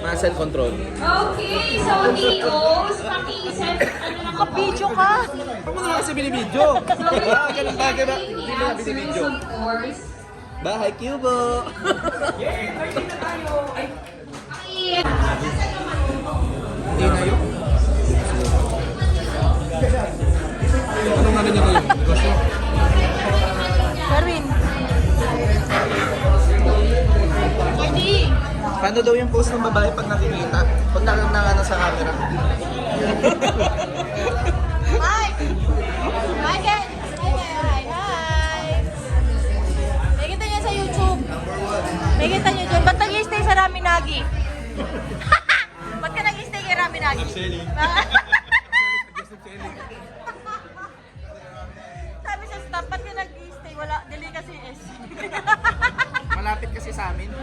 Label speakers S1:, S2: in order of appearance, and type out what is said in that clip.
S1: Muscle control.
S2: Okay, so TOs, paki-send,
S3: Naka-video ka.
S1: Huwag mo naman kasi binibidyo. Ah, ganun ba? Hindi mo na binibidyo. Ba, hi Cubo! Hindi na yun. Anong ano niya ngayon? Negosyo?
S3: Darwin.
S1: Paano daw yung pose ng babae pag nakikita? Pag nakakana sa camera?
S3: Hi! Hi, guys! Hi! Hi! May kita niya sa YouTube. May kita niyo dyan. Ba't nag-i-stay sa Raminagi? Ba't ka nag-i-stay kay Raminagi? Sabi sa staff, ba't ka nag-i-stay? Wala, delicacy is.
S1: Malapit kasi sa amin.